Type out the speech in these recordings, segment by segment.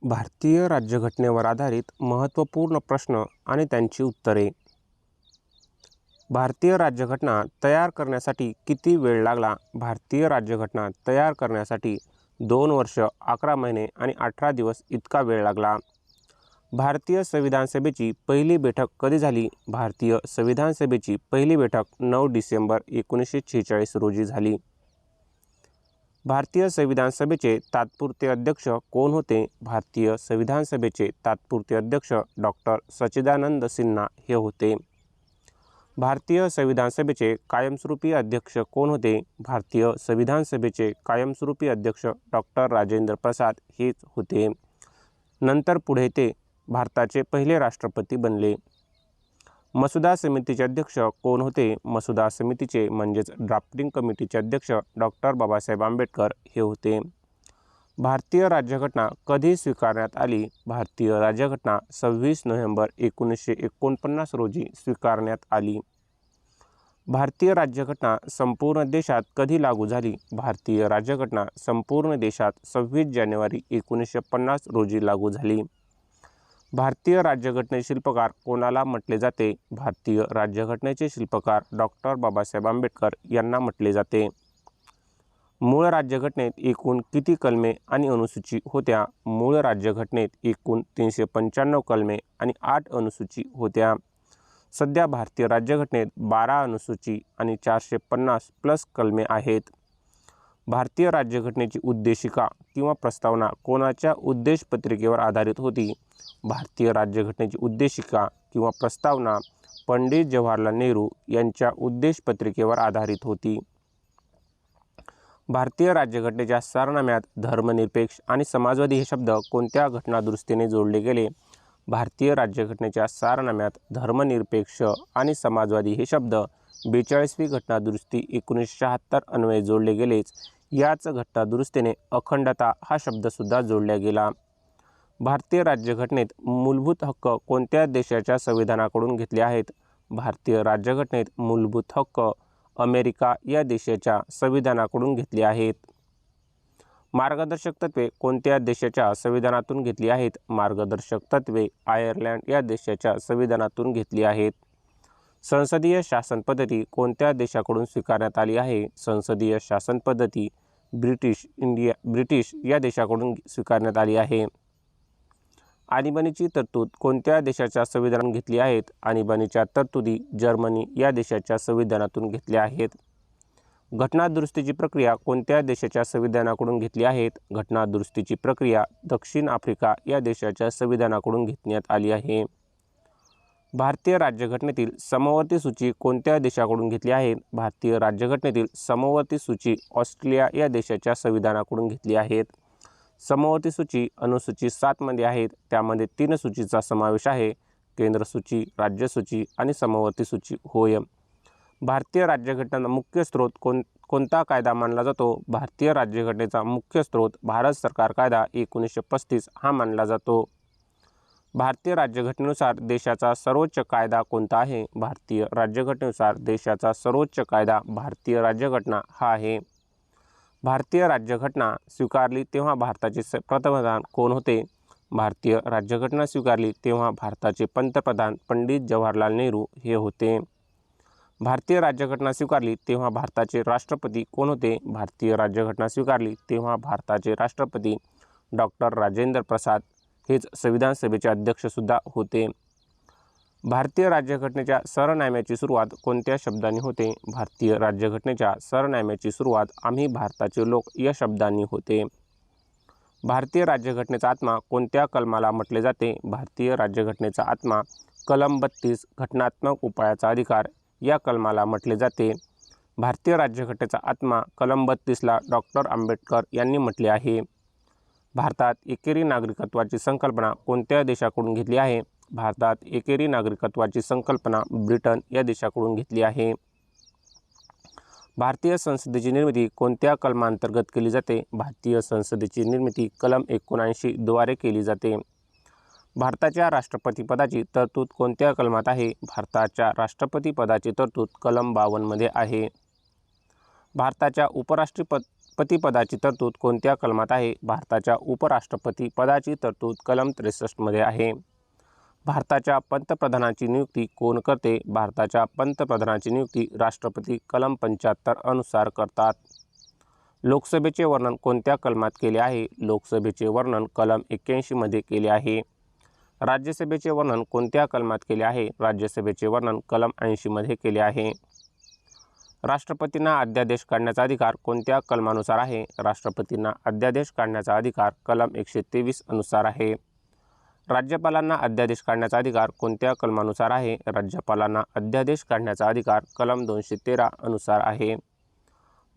भारतीय राज्यघटनेवर आधारित महत्त्वपूर्ण प्रश्न आणि त्यांची उत्तरे. भारतीय राज्यघटना तयार करण्यासाठी किती वेळ लागला? भारतीय राज्यघटना तयार करण्यासाठी 2 वर्ष 11 महिने आणि 18 दिवस इतका वेळ लागला. भारतीय संविधान सभेची पहिली बैठक कधी झाली? भारतीय संविधान सभेची पहिली बैठक 9 डिसेंबर 1946 रोजी झाली. भारतीय संविधान सभेचे तात्पुरते अध्यक्ष कोण होते? भारतीय संविधान सभेचे तात्पुरते अध्यक्ष डॉक्टर सच्चिदानंद सिन्हा हे होते. भारतीय संविधान सभेचे कायमस्वरूपी अध्यक्ष कोण होते? भारतीय संविधान सभेचे कायमस्वरूपी अध्यक्ष डॉक्टर राजेंद्र प्रसाद हेच होते. नंतर पुढे ते भारताचे पहिले राष्ट्रपती बनले. मसुदा समितीचे अध्यक्ष कोण होते? मसुदा समितीचे म्हणजेच ड्राफ्टिंग कमिटीचे अध्यक्ष डॉक्टर बाबासाहेब आंबेडकर हे होते. भारतीय राज्यघटना कधी स्वीकारण्यात आली? भारतीय राज्यघटना 26 नोव्हेंबर 1949 रोजी स्वीकारण्यात आली. भारतीय राज्यघटना संपूर्ण देशात कधी लागू झाली? भारतीय राज्यघटना संपूर्ण देशात 26 जानेवारी 1950 रोजी लागू झाली. भारतीय राज्यघटनेचे शिल्पकार कोणाला म्हटले जाते? भारतीय राज्यघटनेचे शिल्पकार डॉक्टर बाबासाहेब आंबेडकर यांना म्हटले जाते. मूळ राज्यघटनेत एकूण किती कलमे आणि अनुसूची होत्या? मूळ राज्यघटनेत एकूण 395 कलमे आणि 8 अनुसूची होत्या. सध्या भारतीय राज्यघटनेत 12 अनुसूची आणि 450 प्लस कलमे आहेत. भारतीय राज्यघटनेची उद्देशिका किंवा प्रस्तावना कोणाच्या उद्देशपत्रिकेवर आधारित होती? भारतीय राज्यघटनेची उद्देशिका किंवा प्रस्तावना पंडित जवाहरलाल नेहरू यांच्या उद्देशपत्रिकेवर आधारित होती. भारतीय राज्यघटनेच्या सारनाम्यात धर्मनिरपेक्ष आणि समाजवादी हे शब्द कोणत्या घटनादुरुस्तीने जोडले गेले? भारतीय राज्यघटनेच्या सारनाम्यात धर्मनिरपेक्ष आणि समाजवादी हे शब्द 42वी घटनादुरुस्ती 1976 अन्वये जोडले गेलेच. याच घटनादुरुस्तीने अखंडता हा शब्दसुद्धा जोडला गेला. भारतीय राज्यघटनेत मूलभूत हक्क कोणत्या देशाच्या संविधानाकडून घेतले आहेत? भारतीय राज्यघटनेत मूलभूत हक्क अमेरिका या देशाच्या संविधानाकडून घेतले आहेत. मार्गदर्शक तत्त्वे कोणत्या देशाच्या संविधानातून घेतली आहेत? मार्गदर्शक तत्त्वे आयर्लंड या देशाच्या संविधानातून घेतली आहेत. संसदीय शासन पद्धती कोणत्या देशाकडून स्वीकारण्यात आली आहे? संसदीय शासन पद्धती ब्रिटिश या देशाकडून स्वीकारण्यात आली आहे. आणीबाणीची तरतूद कोणत्या देशाच्या संविधानातून घेतली आहेत? आणीबाणीच्या तरतुदी जर्मनी या देशाच्या संविधानातून घेतल्या आहेत. घटनादुरुस्तीची प्रक्रिया कोणत्या देशाच्या संविधानाकडून घेतली आहेत? घटनादुरुस्तीची प्रक्रिया दक्षिण आफ्रिका या देशाच्या संविधानाकडून घेण्यात आली आहे. भारतीय राज्यघटनेतील समवर्ती सूची कोणत्या देशाकडून घेतली आहे? भारतीय राज्यघटनेतील समवर्ती सूची ऑस्ट्रेलिया या देशाच्या संविधानाकडून घेतली आहेत. समवर्ती सूची अनुसूची 7 मध्ये आहेत. त्यामध्ये 3 सूचीचा समावेश आहे: केंद्र सूची, राज्य सूची आणि समवर्ती सूची होय. भारतीय राज्यघटनेचा मुख्य स्रोत कोणता कायदा मानला जातो? भारतीय राज्यघटनेचा मुख्य स्रोत भारत सरकार कायदा 1935 हा मानला जातो. भारतीय राज्यघटनेनुसार देशाचा सर्वोच्च कायदा कोणता आहे? भारतीय राज्यघटनेनुसार देशाचा सर्वोच्च कायदा भारतीय राज्यघटना हा आहे. भारतीय राज्यघटना स्वीकारली तेव्हा भारताचे पंतप्रधान कोण होते? भारतीय राज्यघटना स्वीकारली तेव्हा भारताचे पंतप्रधान पंडित जवाहरलाल नेहरू हे होते. भारतीय राज्यघटना स्वीकारली तेव्हा भारताचे राष्ट्रपती कोण होते? भारतीय राज्यघटना स्वीकारली तेव्हा भारताचे राष्ट्रपती डॉक्टर राजेंद्र प्रसाद हेच संविधान सभेचे अध्यक्षसुद्धा होते. भारतीय राज्यघटनेच्या सरनाम्याची सुरुवात कोणत्या शब्दांनी होते? भारतीय राज्यघटनेच्या सरनाम्याची सुरुवात आम्ही भारताचे लोक या शब्दांनी होते. भारतीय राज्यघटनेचा आत्मा कोणत्या कलमाला म्हटले जाते? भारतीय राज्यघटनेचा आत्मा कलम 32 घटनात्मक उपायाचा अधिकार या कलमाला म्हटले जाते. भारतीय राज्यघटनेचा आत्मा कलम 32ला डॉक्टर आंबेडकर यांनी म्हटले आहे. भारतात एकेरी नागरिकत्वाची संकल्पना कोणत्या देशाकडून घेतली आहे? भारतात एकेरी नागरिकत्वाची संकल्पना ब्रिटन या देशाकडून घेतली आहे. भारतीय संसदेची निर्मिती कोणत्या कलमांतर्गत केली जाते? भारतीय संसदेची निर्मिती कलम 79 द्वारे केली जाते. भारताच्या राष्ट्रपती पदाची तरतूद कोणत्या कलमात आहे? भारताच्या राष्ट्रपती पदाची तरतूद कलम 52 मध्ये आहे. भारताच्या राष्ट्रपती पदाची तरतूद कोणत्या कलमात आहे? भारताच्या उपराष्ट्रपती पदाची तरतूद कलम 63 मध्ये आहे. भारताच्या पंतप्रधानाची नियुक्ती कोण करते? भारताच्या पंतप्रधानाची नियुक्ती राष्ट्रपती कलम 75 अनुसार करतात. लोकसभेचे वर्णन कोणत्या कलमात केले आहे? लोकसभेचे वर्णन कलम 81 मध्ये केले आहे. राज्यसभेचे वर्णन कोणत्या कलमात केले आहे? राज्यसभेचे वर्णन कलम 80 मध्ये केले आहे. राष्ट्रपतींना अध्यादेश काढण्याचा अधिकार कोणत्या कलमानुसार आहे? राष्ट्रपतींना अध्यादेश काढण्याचा अधिकार कलम 123 अनुसार आहे. राज्यपालांना अध्यादेश काढण्याचा अधिकार कोणत्या कलमानुसार आहे? राज्यपालांना अध्यादेश काढण्याचा अधिकार कलम 213 अनुसार आहे.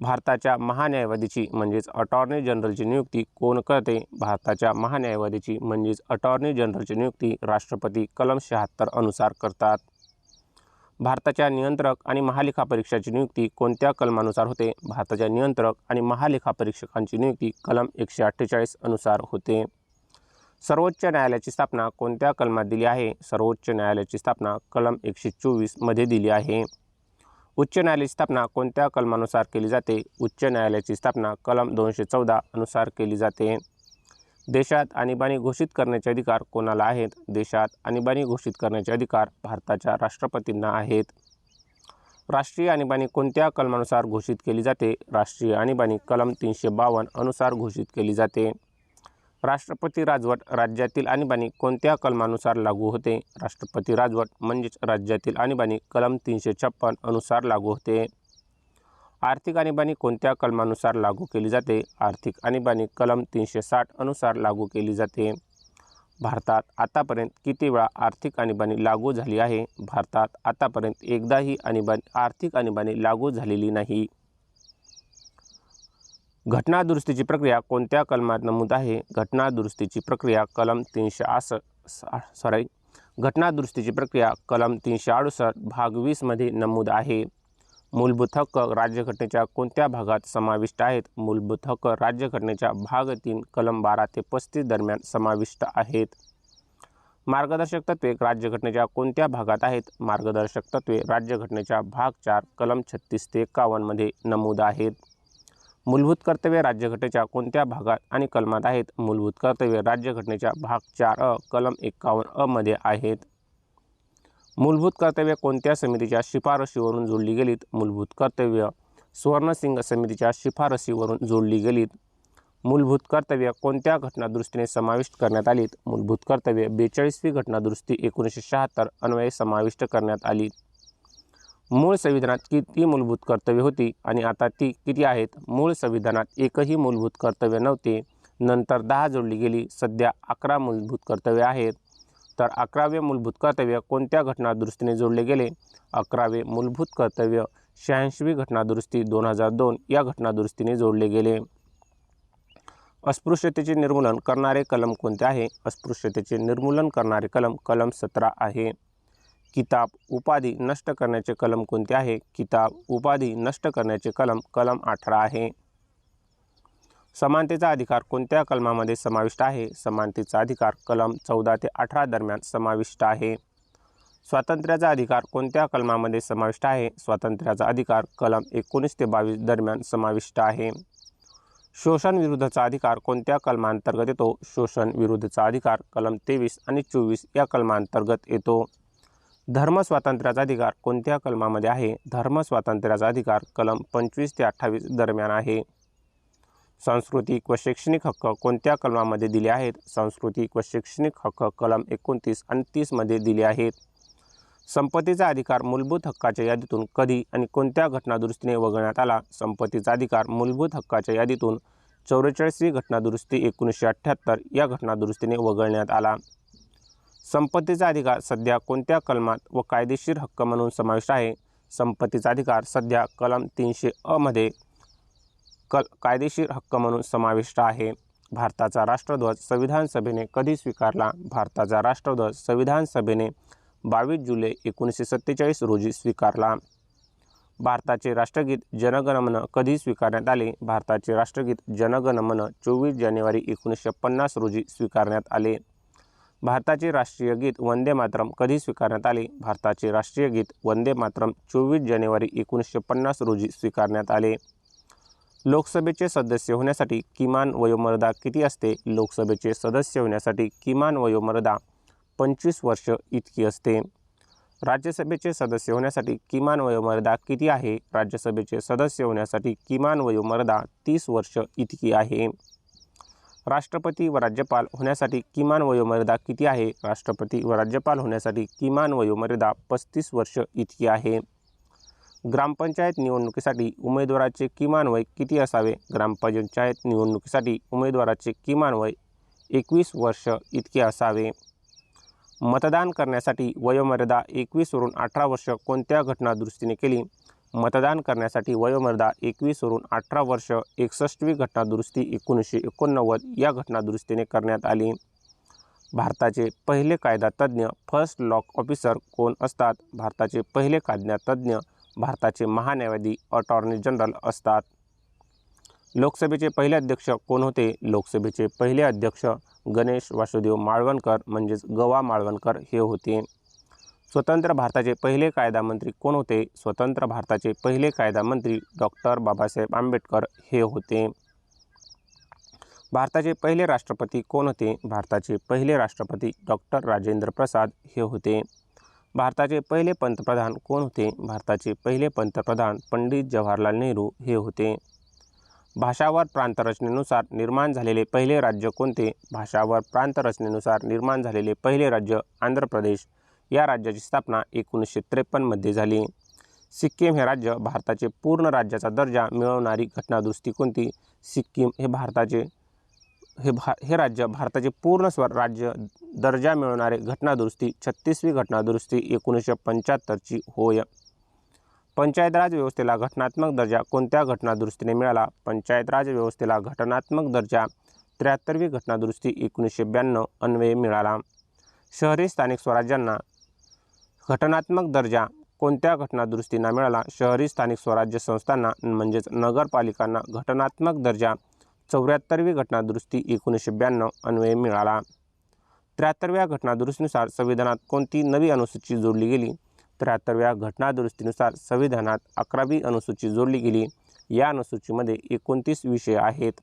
भारताच्या महान्यायवादीची म्हणजेच अटॉर्नी जनरलची नियुक्ती कोण करते? भारताच्या महान्यायवादीची म्हणजेच अटॉर्नी जनरलची नियुक्ती राष्ट्रपती कलम 76 अनुसार करतात. भारताच्या नियंत्रक आणि महालेखापरीक्षकाची नियुक्ती कोणत्या कलमानुसार होते? भारताच्या नियंत्रक आणि महालेखापरीक्षकांची नियुक्ती कलम 148 अनुसार होते. सर्वोच्च न्यायालयाची स्थापना कोणत्या कलमात दिली आहे? सर्वोच्च न्यायालयाची स्थापना कलम 124 मध्ये दिली आहे. उच्च न्यायालयाची स्थापना कोणत्या कलमानुसार केली जाते? उच्च न्यायालयाची स्थापना कलम 214 अनुसार केली जाते. देशात आणीबाणी घोषित करण्याचे अधिकार कोणाला आहेत? देशात आणीबाणी घोषित करण्याचे अधिकार भारताच्या राष्ट्रपतींना आहेत. राष्ट्रीय आणीबाणी कोणत्या कलमानुसार घोषित केली जाते? राष्ट्रीय आणीबाणी कलम 352 अनुसार घोषित केली जाते. राष्ट्रपती राजवट राज्यातील आणीबाणी कोणत्या कलमानुसार लागू होते? राष्ट्रपती राजवट म्हणजेच राज्यातील आणीबाणी कलम 356 अनुसार लागू होते. आर्थिक आणीबाणी कोणत्या कलमानुसार लागू केली जाते? आर्थिक आणीबाणी कलम 360 अनुसार लागू केली जाते. भारतात आतापर्यंत किती वेळा आर्थिक आणीबाणी लागू झाली आहे? भारतात आतापर्यंत एकदाही आर्थिक आणीबाणी लागू झालेली नाही. घटना दुरुस्तीची प्रक्रिया कोणत्या कलमात नमूद आहे? घटना दुरुस्तीची प्रक्रिया कलम 368 भाग 20 मध्ये नमूद आहे. मूलभूत हक्क राज्यघटनेच्या कोणत्या भागात समाविष्ट आहेत? मूलभूत हक्क राज्यघटनेच्या भाग 3 कलम 12 ते 35 दरम्यान समाविष्ट आहेत. मार्गदर्शक तत्त्वे राज्यघटनेच्या कोणत्या भागात आहेत? मार्गदर्शक तत्त्वे राज्यघटनेच्या भाग 4 कलम 36 ते 51 मध्ये नमूद आहेत. मूलभूत कर्तव्ये राज्यघटनेच्या कोणत्या भागात आणि कलमात आहेत? मूलभूत कर्तव्ये राज्यघटनेच्या भाग 4 कलम 51 मध्ये आहेत. मूलभूत कर्तव्ये कोणत्या समितीच्या शिफारशीवरून जोडली गेलीत? मूलभूत कर्तव्य सुवर्णसिंग समितीच्या शिफारशीवरून जोडली गेलीत. मूलभूत कर्तव्य कोणत्या घटनादुरुस्तीने समाविष्ट करण्यात आलीत? मूलभूत कर्तव्ये 42वी घटनादुरुस्ती 1976 अन्वये समाविष्ट करण्यात आली. मूळ संविधानात किती मूलभूत कर्तव्ये होती आणि आता ती किती आहेत? मूळ संविधानात एकही मूलभूत कर्तव्य नव्हते. नंतर 10 जोडली गेली. सध्या 11 मूलभूत कर्तव्ये आहेत. तर 11वे मूलभूत कर्तव्य कोणत्या घटनादुरुस्तीने जोडले गेले? 11वे मूलभूत कर्तव्य 86वी घटनादुरुस्ती 2002 या घटनादुरुस्तीने जोडले गेले. अस्पृश्यतेचे निर्मूलन करणारे कलम कोणते आहे? अस्पृश्यतेचे निर्मूलन करणारे कलम 17 आहे. किताब उपाधी नष्ट करण्याचे कलम कोणते आहे? किताब उपाधी नष्ट करण्याचे कलम 18 आहे. समानतेचा अधिकार कोणत्या कलमामध्ये समाविष्ट आहे? समानतेचा अधिकार कलम 14 ते 18 दरम्यान समाविष्ट आहे. स्वातंत्र्याचा अधिकार कोणत्या कलमामध्ये समाविष्ट आहे? स्वातंत्र्याचा अधिकार कलम 19 ते 22 दरम्यान समाविष्ट आहे. शोषण विरुद्धचा अधिकार कोणत्या कलमांतर्गत येतो? शोषण विरुद्धचा अधिकार कलम 23 आणि 24 या कलमांतर्गत येतो. धर्म स्वातंत्र्याचा अधिकार कोणत्या कलमामध्ये आहे? धर्म स्वातंत्र्याचा अधिकार कलम 25 ते 28 दरम्यान आहे. सांस्कृतिक व शैक्षणिक हक्क कोणत्या कलमामध्ये दिले आहेत? सांस्कृतिक व शैक्षणिक हक्क कलम 29 आणि 30 मध्ये दिले आहेत. संपत्तीचा अधिकार मूलभूत हक्काच्या यादीतून कधी आणि कोणत्या घटनादुरुस्तीने वगळण्यात आला? संपत्तीचा अधिकार मूलभूत हक्काच्या यादीतून 44वी घटनादुरुस्ती 1978 या घटनादुरुस्तीने वगळण्यात आला. संपत्तीचा अधिकार सध्या कोणत्या कलमात व कायदेशीर हक्क म्हणून समाविष्ट आहे? संपत्तीचा अधिकार सध्या कलम 300 मध्ये कायदेशीर हक्क म्हणून समाविष्ट आहे. भारताचा राष्ट्रध्वज संविधान सभेने कधी स्वीकारला? भारताचा राष्ट्रध्वज संविधान सभेने 22 जुलै 1947 रोजी स्वीकारला. भारताचे राष्ट्रगीत जनगण मन कधी स्वीकारण्यात आले? भारताचे राष्ट्रगीत जनगण मन 24 जानेवारी 1950 रोजी स्वीकारण्यात आले. भारताचे राष्ट्रीय गीत वंदे मातरम कधी स्वीकारण्यात आले? भारताचे राष्ट्रीय गीत वंदे मातरम 24 जानेवारी 1950 रोजी स्वीकारण्यात आले. लोकसभेचे सदस्य होण्यासाठी किमान वयोमर्यादा किती असते? लोकसभेचे सदस्य होण्यासाठी किमान वयोमर्यादा 25 वर्ष इतकी असते. राज्यसभेचे सदस्य होण्यासाठी किमान वयोमर्यादा किती आहे? राज्यसभेचे सदस्य होण्यासाठी किमान वयोमर्यादा 30 वर्ष इतकी आहे. राष्ट्रपती व राज्यपाल होण्यासाठी किमान वयोमर्यादा किती आहे? राष्ट्रपती व राज्यपाल होण्यासाठी किमान वयोमर्यादा 35 वर्ष इतकी आहे. ग्रामपंचायत निवडणुकीसाठी उमेदवाराचे किमान वय किती असावे? ग्रामपंचायत निवडणुकीसाठी उमेदवाराचे किमान वय 21 वर्ष इतके असावे. मतदान करण्यासाठी वयोमर्यादा 21 वरून 18 वर्ष कोणत्या घटनादुरुस्तीने केली? मतदान करण्यासाठी वयोमर्यादा 21 वरून 18 वर्ष 61वी घटनादुरुस्ती 1989 या घटनादुरुस्तीने करण्यात आली. भारताचे पहिले कायदा तज्ज्ञ फर्स्ट लॉ ऑफिसर कोण असतात? भारताचे पहिले कायदा तज्ज्ञ भारताचे महान्यायवादी अटॉर्नी जनरल असतात. लोकसभेचे पहिले अध्यक्ष कोण होते? लोकसभेचे पहिले अध्यक्ष गणेश वासुदेव माळवणकर म्हणजेच गवा माळवणकर हे होते. स्वतंत्र भारताचे पहिले कायदा मंत्री कोण होते? स्वतंत्र भारताचे पहिले कायदा मंत्री डॉक्टर बाबासाहेब आंबेडकर हे होते. भारताचे पहिले राष्ट्रपती कोण होते? भारताचे पहिले राष्ट्रपती डॉक्टर राजेंद्र प्रसाद हे होते. भारताचे पहिले पंतप्रधान कोण होते? भारताचे पहिले पंतप्रधान पंडित जवाहरलाल नेहरू हे होते. भाषावर प्रांतरचनेनुसार निर्माण झालेले पहिले राज्य कोणते? भाषावर प्रांतरचनेनुसार निर्माण झालेले पहिले राज्य आंध्र प्रदेश. या राज्याची स्थापना 1953 मध्ये झाली. सिक्कीम हे राज्य भारताचे पूर्ण राज्याचा दर्जा मिळवणारी घटनादुरुस्ती कोणती? सिक्कीम हे राज्य भारताचे पूर्ण स्वराज्य दर्जा मिळवणारे घटनादुरुस्ती 36वी घटनादुरुस्ती 1975ची होय. पंचायत राज व्यवस्थेला घटनात्मक दर्जा कोणत्या घटनादुरुस्तीने मिळाला? पंचायत राज व्यवस्थेला घटनात्मक दर्जा 73वी घटनादुरुस्ती 1992 अन्वये मिळाला. शहरी स्थानिक स्वराज्यांना घटनात्मक दर्जा कोणत्या घटनादुरुस्तींना मिळाला? शहरी स्थानिक स्वराज्य संस्थांना म्हणजेच नगरपालिकांना घटनात्मक दर्जा 74वी घटनादुरुस्ती 1992 अन्वये मिळाला. 73व्या घटनादुरुस्तीनुसार संविधानात कोणती नवी अनुसूची जोडली गेली? 73व्या घटनादुरुस्तीनुसार संविधानात 11वी अनुसूची जोडली गेली. या अनुसूचीमध्ये 29 विषय आहेत.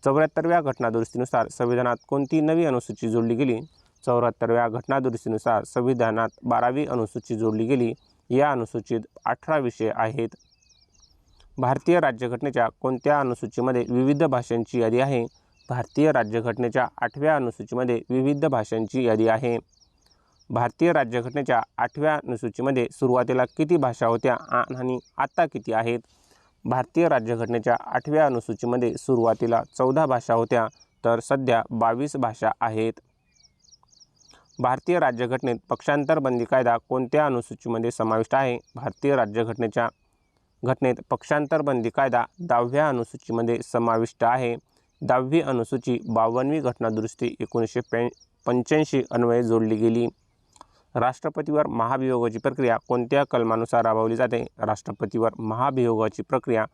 74व्या घटनादुरुस्तीनुसार संविधानात कोणती नवी अनुसूची जोडली गेली? 74व्या घटनादुरुस्तीनुसार संविधानात 12वी अनुसूची जोडली गेली. या अनुसूचीत 18 विषय आहेत. भारतीय राज्यघटनेच्या कोणत्या अनुसूचीमध्ये विविध भाषांची यादी आहे? भारतीय राज्यघटनेच्या 8व्या अनुसूचीमध्ये विविध भाषांची यादी आहे. भारतीय राज्यघटनेच्या 8व्या अनुसूचीमध्ये सुरुवातीला किती भाषा होत्या आणि आता किती आहेत? भारतीय राज्यघटनेच्या 8व्या अनुसूचीमध्ये सुरुवातीला 14 भाषा होत्या तर सध्या 22 भाषा आहेत. भारतीय राज्यघटनेत पक्षांतर बंदी कायदा कोणत्या अनुसूचीमध्ये समाविष्ट आहे? भारतीय घटनेत पक्षांतर बंदी कायदा 10व्या अनुसूचीमध्ये समाविष्ट आहे. 10वी अनुसूची 52वी घटनादुरुस्ती 1985 अन्वये जोडली गेली. राष्ट्रपतीवर महाभियोगाची प्रक्रिया कोणत्या कलमानुसार राबवली जाते? राष्ट्रपतीवर महाभियोगाची प्रक्रिया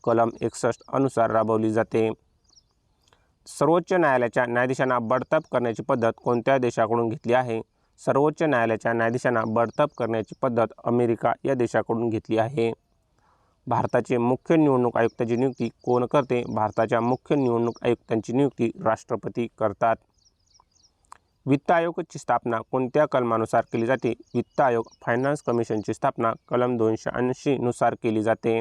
कलम 61 अनुसार राबवली जाते. सर्वोच्च न्यायालयाच्या न्यायाधीशांना बडतर्फ करण्याची पद्धत कोणत्या देशाकडून घेतली आहे? सर्वोच्च न्यायालयाच्या न्यायाधीशांना बडतर्फ करण्याची पद्धत अमेरिका या देशाकडून घेतली आहे. भारताचे मुख्य निवडणूक आयुक्ताची नियुक्ती कोण करते? भारताच्या मुख्य निवडणूक आयुक्तांची नियुक्ती राष्ट्रपती करतात. वित्त आयोगाची स्थापना कोणत्या कलमानुसार केली जाते? वित्त आयोग फायनान्स कमिशनची स्थापना कलम 280 नुसार केली जाते.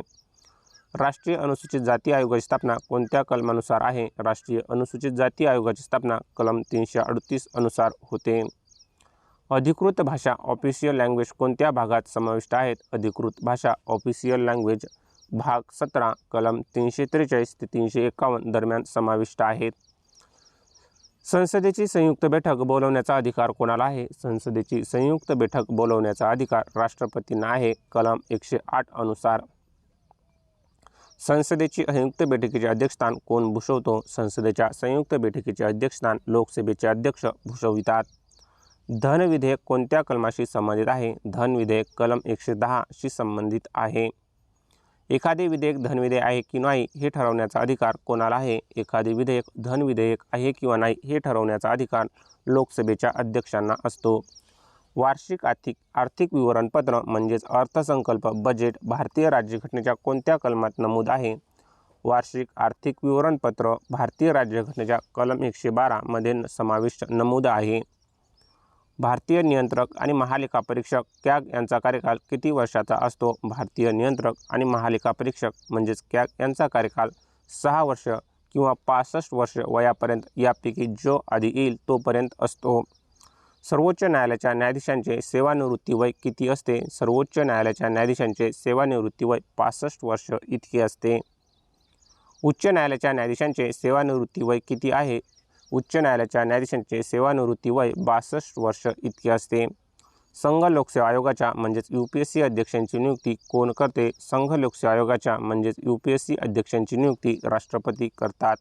राष्ट्रीय अनुसूचित जाती आयोगाची स्थापना कोणत्या कलमानुसार आहे? राष्ट्रीय अनुसूचित जाती आयोगाची स्थापना कलम 338 अनुसार होते. अधिकृत भाषा ऑफिशियल लँग्वेज कोणत्या भागात समाविष्ट आहेत? अधिकृत भाषा ऑफिशियल लँग्वेज भाग 17 कलम 343 ते 351 दरम्यान समाविष्ट आहेत. संसदेची संयुक्त बैठक बोलवण्याचा अधिकार कोणाला आहे? संसदेची संयुक्त बैठक बोलवण्याचा अधिकार राष्ट्रपतींना आहे कलम 108 अनुसार. संसदेची संयुक्त बैठकीचे अध्यक्षस्थान कोण भूषवतो? संसदेच्या संयुक्त बैठकीचे अध्यक्षस्थान लोकसभेचे अध्यक्ष भूषवितात. धन विधेयक कोणत्या कलमाशी संबंधित आहे? धन विधेयक कलम 110 शी संबंधित आहे. एखादे विधेयक धन विधेयक आहे की नाही हे ठरवण्याचा अधिकार कोणाला आहे? एखादे विधेयक धन विधेयक आहे किंवा नाही हे ठरवण्याचा अधिकार लोकसभेच्या अध्यक्षांना असतो. वार्षिक आर्थिक विवरणपत्र म्हणजेच अर्थसंकल्प बजेट भारतीय राज्यघटनेच्या कोणत्या कलमात नमूद आहे? वार्षिक आर्थिक विवरणपत्र भारतीय राज्यघटनेच्या कलम 112 मध्ये समाविष्ट नमूद आहे। भारतीय नियंत्रक आणि महालेखा परीक्षक कॅग यांचा कार्यकाल किती वर्षाचा असतो? भारतीय नियंत्रक आणि महालेखा परीक्षक म्हणजेच कॅग यांचा कार्यकाल 6 वर्ष किंवा 65 वर्ष वयापर्यंत यापैकी जो आधी येईल तोपर्यंत असतो। सर्वोच्च न्यायालयाच्या न्यायाधीशांचे सेवानिवृत्ती वय किती असते? सर्वोच्च न्यायालयाच्या न्यायाधीशांचे सेवानिवृत्ती वय 65 वर्ष इतके असते। उच्च न्यायालयाच्या न्यायाधीशांचे सेवानिवृत्ती वय किती आहे? उच्च न्यायालयाच्या न्यायाधीशांचे सेवानिवृत्ती वय 62 वर्ष इतके असते। संघ लोकसेवा आयोगाच्या म्हणजेच UPSC अध्यक्षांची नियुक्ती कोण करते? संघ लोकसेवा आयोगाच्या म्हणजेच UPSC अध्यक्षांची नियुक्ती राष्ट्रपती करतात।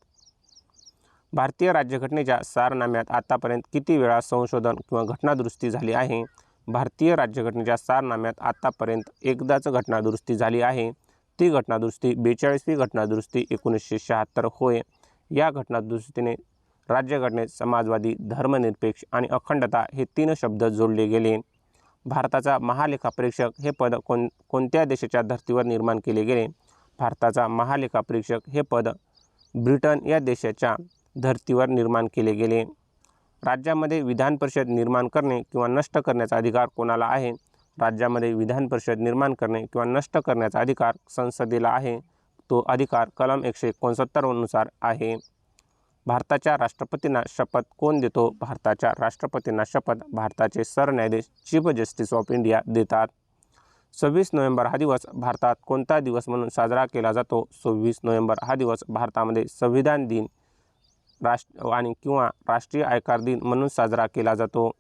भारतीय राज्यघटनेच्या सारनाम्यात आतापर्यंत किती वेळा संशोधन किंवा घटनादुरुस्ती झाली आहे? भारतीय राज्यघटनेच्या सारनाम्यात आतापर्यंत एकदाच घटनादुरुस्ती झाली आहे। ती घटनादुरुस्ती 42वी घटनादुरुस्ती 1976 होय। या घटनादुरुस्तीने राज्यघटनेत समाजवादी, धर्मनिरपेक्ष आणि अखंडता हे 3 शब्द जोडले गेले। भारताचा महालेखा परीक्षक हे पद कोणत्या देशाच्या धर्तीवर निर्माण केले गेले? भारताचा महालेखा परीक्षक हे पद ब्रिटन या देशाच्या धर्तीवर निर्माण केले गेले। राज्यामध्ये विधान परिषद निर्माण करणे किंवा नष्ट करण्याचा अधिकार कोणाला आहे? राज्यामध्ये विधान परिषद निर्माण करणे किंवा नष्ट करण्याचा अधिकार संसदेला आहे। तो अधिकार कलम 169 नुसार आहे। भारताच्या राष्ट्रपतींना शपथ कोण देतो? भारताच्या राष्ट्रपतींना शपथ भारताचे सरन्यायाधीश चीफ जस्टिस ऑफ इंडिया देतात। 26 नोव्हेंबर हा दिवस भारतात कोणता दिवस म्हणून साजरा केला जातो? 26 नोव्हेंबर हा दिवस भारतामध्ये संविधान दिन आणि किंवा राष्ट्रीय आयकर दिन म्हणून साजरा केला जातो।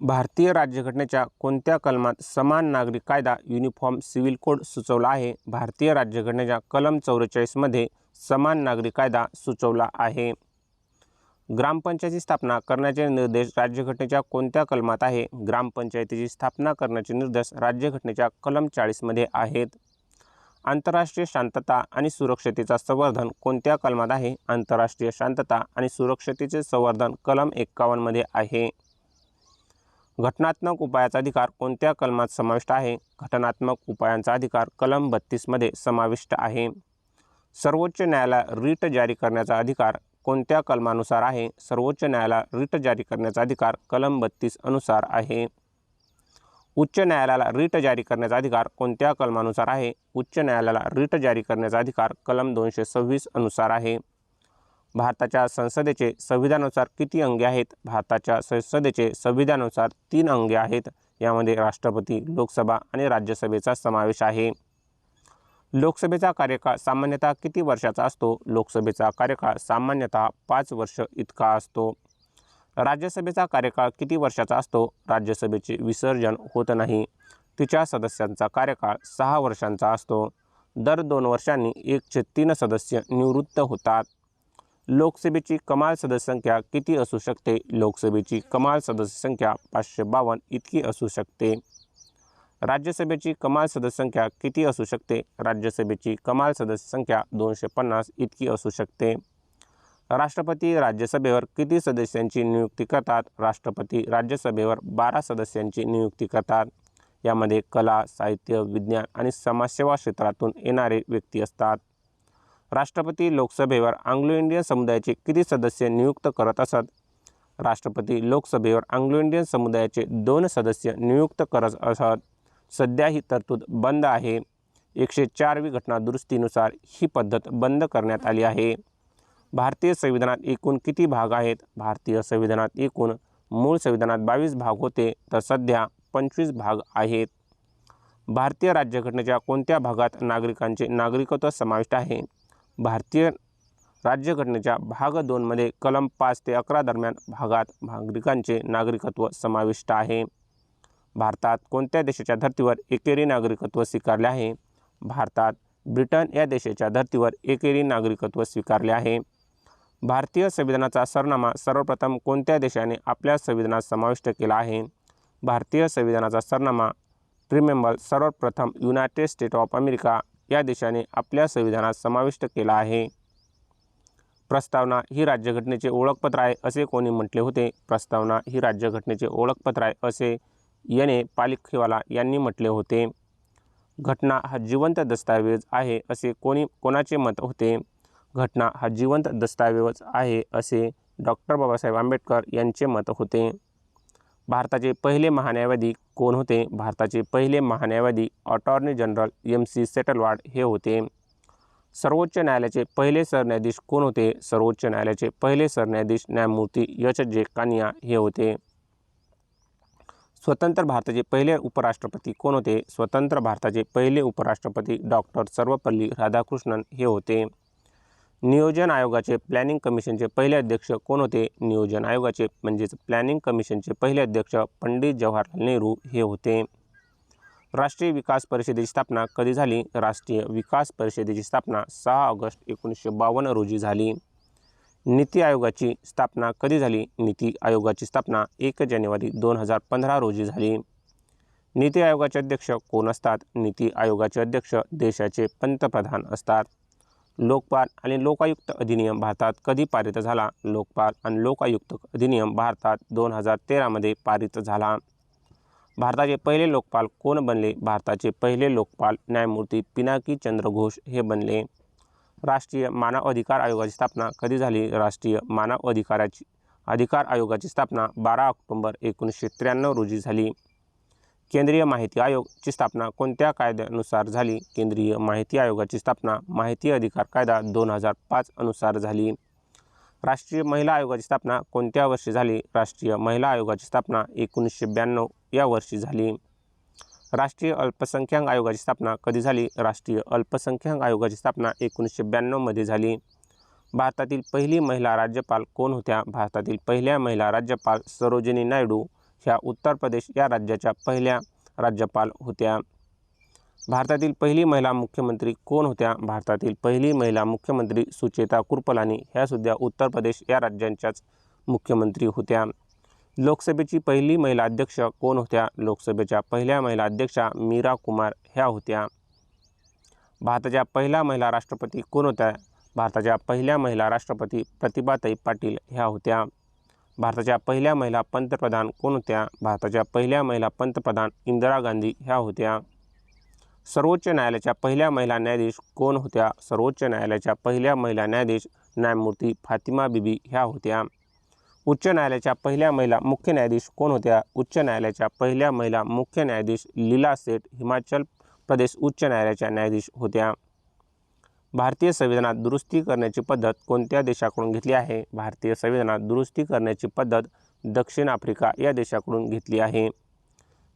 भारतीय राज्यघटनेच्या कोणत्या कलमात समान नागरिक कायदा युनिफॉर्म सिव्हिल कोड सुचवला आहे? भारतीय राज्यघटनेच्या कलम 44 मध्ये समान नागरिक कायदा सुचवला आहे। ग्रामपंचायतीची स्थापना करण्याचे निर्देश राज्यघटनेच्या कोणत्या कलमात आहे? ग्रामपंचायतीची स्थापना करण्याचे निर्देश राज्यघटनेच्या कलम 40 मध्ये आहेत। आंतरराष्ट्रीय शांतता आणि सुरक्षतेचा संवर्धन कोणत्या कलमात आहे? आंतरराष्ट्रीय शांतता आणि सुरक्षतेचे संवर्धन कलम 51 मध्ये आहे। घटनात्मक उपायाचा अधिकार कोणत्या कलमात समाविष्ट आहे? घटनात्मक उपायांचा अधिकार कलम 32 मध्ये समाविष्ट आहे। सर्वोच्च न्यायालयाला रिट जारी करण्याचा अधिकार कोणत्या कलमानुसार आहे? सर्वोच्च न्यायालयाला रिट जारी करण्याचा अधिकार कलम 32 अनुसार आहे। उच्च न्यायालयाला रिट जारी करण्याचा अधिकार कोणत्या कलमानुसार आहे? उच्च न्यायालयाला रिट जारी करण्याचा अधिकार कलम 226 अनुसार आहे। भारताच्या संसदेचे संविधानानुसार किती अंगे आहेत? भारताच्या संसदेचे संविधानानुसार 3 अंगे आहेत। यामध्ये राष्ट्रपती, लोकसभा आणि राज्यसभेचा समावेश आहे। लोकसभेचा कार्यकाळ सामान्यतः किती वर्षाचा असतो? लोकसभेचा कार्यकाळ सामान्यतः 5 वर्ष इतका असतो। राज्यसभेचा कार्यकाळ किती वर्षाचा असतो? राज्यसभेचे विसर्जन होत नाही। तिच्या सदस्यांचा कार्यकाळ 6 वर्षांचा असतो। दर 2 वर्षांनी 1/3 सदस्य निवृत्त होतात। लोकसभेची कमाल सदस्य संख्या किती असू शकते? लोकसभेची कमाल सदस्य संख्या 552 इतकी असू शकते। राज्यसभेची कमाल सदस्य संख्या किती असू शकते? राज्यसभेची कमाल सदस्य संख्या 250 इतकी असू शकते। राष्ट्रपती राज्यसभेवर किती सदस्यांची नियुक्ती करतात? राष्ट्रपती राज्यसभेवर 12 सदस्यांची नियुक्ती करतात। यामध्ये कला, साहित्य, विज्ञान आणि समाजसेवा क्षेत्रातून येणारे व्यक्ती असतात। राष्ट्रपती लोकसभेवर अँग्लो इंडियन समुदायाचे किती सदस्य नियुक्त करत असत? राष्ट्रपती लोकसभेवर अँग्लो इंडियन समुदायाचे 2 सदस्य नियुक्त करत असत। सध्या ही तरतूद बंद आहे। 104वी घटना दुरुस्तीनुसार ही पद्धत बंद करण्यात आली आहे। भारतीय संविधानात एकूण किती भाग आहेत? भारतीय संविधानात एकूण मूळ संविधानात 22 भाग होते तर सध्या 25 भाग आहेत। भारतीय राज्यघटनेच्या कोणत्या भागात नागरिकांचे नागरिकत्व समाविष्ट आहे? भारतीय राज्यघटनेच्या भाग 2 मध्ये कलम 5 ते 11 दरम्यान भागात नागरिकांचे नागरिकत्व समाविष्ट आहे। भारतात कोणत्या देशाच्या धर्तीवर एकेरी नागरिकत्व स्वीकारले आहे? भारतात ब्रिटन या देशाच्या धर्तीवर एकेरी नागरिकत्व स्वीकारले आहे। भारतीय संविधानाचा सरनामा सर्वप्रथम कोणत्या देशाने आपल्या संविधानात समाविष्ट केला आहे? भारतीय संविधानाचा सरनामा प्रिमेंबल सर्वप्रथम युनायटेड स्टेट्स ऑफ अमेरिका या देशाने आपल्या संविधानात समाविष्ट केला आहे। प्रस्तावना ही राज्यघटनेचे ओळखपत्र आहे असे कोणी म्हटले होते? प्रस्तावना ही राज्यघटनेचे ओळखपत्र आहे असे N. पालिखीवाला यांनी म्हटले होते। घटना हा जिवंत दस्तऐवज आहे असे कोणाचे मत होते? घटना हा जिवंत दस्तऐवज आहे असे डॉक्टर बाबासाहेब आंबेडकर यांचे मत होते. भारताचे पहिले महान्यायवादी कोण होते? भारताचे पहिले महान्यायवादी अटॉर्नी जनरल MC सेटलवाड हे होते. सर्वोच्च न्यायालयाचे पहिले सरन्यायाधीश कोण होते? सर्वोच्च न्यायालयाचे पहिले सरन्यायाधीश न्यायमूर्ती H.J. कानिया हे होते. स्वतंत्र भारताचे पहिले उपराष्ट्रपती कोण होते? स्वतंत्र भारताचे पहिले उपराष्ट्रपती डॉक्टर सर्वपल्ली राधाकृष्णन हे होते. नियोजन आयोगाचे प्लॅनिंग कमिशनचे पहिले अध्यक्ष कोण होते? नियोजन आयोगाचे म्हणजेच प्लॅनिंग कमिशनचे पहिले अध्यक्ष पंडित जवाहरलाल नेहरू हे होते. राष्ट्रीय विकास परिषदेची स्थापना कधी झाली? राष्ट्रीय विकास परिषदेची स्थापना 6 ऑगस्ट 1952 रोजी झाली. नीती आयोगाची स्थापना कधी झाली? नीती आयोगाची स्थापना 1 जानेवारी 2015 रोजी झाली. नीती आयोगाचे अध्यक्ष कोण असतात? नीती आयोगाचे अध्यक्ष देशाचे पंतप्रधान असतात. लोकपाल आणि लोकायुक्त अधिनियम भारतात कधी पारित झाला? लोकपाल आणि लोकायुक्त अधिनियम भारतात 2013 मध्ये पारित झाला. भारताचे पहिले लोकपाल कोण बनले? भारताचे पहिले लोकपाल न्यायमूर्ती पिनाकी चंद्र घोष हे बनले. राष्ट्रीय मानव अधिकार आयोगाची स्थापना कधी झाली? राष्ट्रीय मानव अधिकार आयोगाची स्थापना 12 ऑक्टोबर 1993 रोजी झाली. केंद्रीय माहिती आयोगाची स्थापना कोणत्या कायद्यानुसार झाली? केंद्रीय माहिती आयोगाची स्थापना माहिती अधिकार कायदा 2005 अनुसार झाली. राष्ट्रीय महिला आयोगाची स्थापना कोणत्या वर्षी झाली? राष्ट्रीय महिला आयोगाची स्थापना 1992 या वर्षी झाली. राष्ट्रीय अल्पसंख्याक आयोगाची स्थापना कधी झाली? राष्ट्रीय अल्पसंख्याक आयोगाची स्थापना 1992 मध्ये झाली. भारतातील पहिली महिला राज्यपाल कोण होत्या? भारतातील पहिल्या महिला राज्यपाल सरोजिनी नायडू ह्या उत्तर प्रदेश या राज्याच्या पहिल्या राज्यपाल होत्या. भारतातील पहिली महिला मुख्यमंत्री कोण होत्या? भारतातील पहिली महिला मुख्यमंत्री सुचेता कृपलानी ह्या सुद्धा उत्तर प्रदेश या राज्यांच्याच मुख्यमंत्री होत्या. लोकसभेची पहिली महिला अध्यक्ष कोण होत्या? लोकसभेच्या पहिल्या महिला अध्यक्षा मीरा कुमार ह्या होत्या. भारताच्या पहिल्या महिला राष्ट्रपती कोण होत्या? भारताच्या पहिल्या महिला राष्ट्रपती प्रतिभाताई पाटील ह्या होत्या. भारताच्या पहिल्या महिला पंतप्रधान कोण होत्या? भारताच्या पहिल्या महिला पंतप्रधान इंदिरा गांधी ह्या होत्या. सर्वोच्च न्यायालयाच्या पहिल्या महिला न्यायाधीश कोण होत्या? सर्वोच्च न्यायालयाच्या पहिल्या महिला न्यायाधीश न्यायमूर्ती फातिमा बीबी ह्या होत्या. उच्च न्यायालयाच्या पहिल्या महिला मुख्य न्यायाधीश कोण होत्या? उच्च न्यायालयाच्या पहिल्या महिला मुख्य न्यायाधीश लीला सेठ हिमाचल प्रदेश उच्च न्यायालयाच्या न्यायाधीश होत्या. भारतीय संविधानात दुरुस्ती करण्याची पद्धत कोणत्या देशाकडून घेतली आहे? भारतीय संविधानात दुरुस्ती करण्याची पद्धत दक्षिण आफ्रिका या देशाकडून घेतली आहे.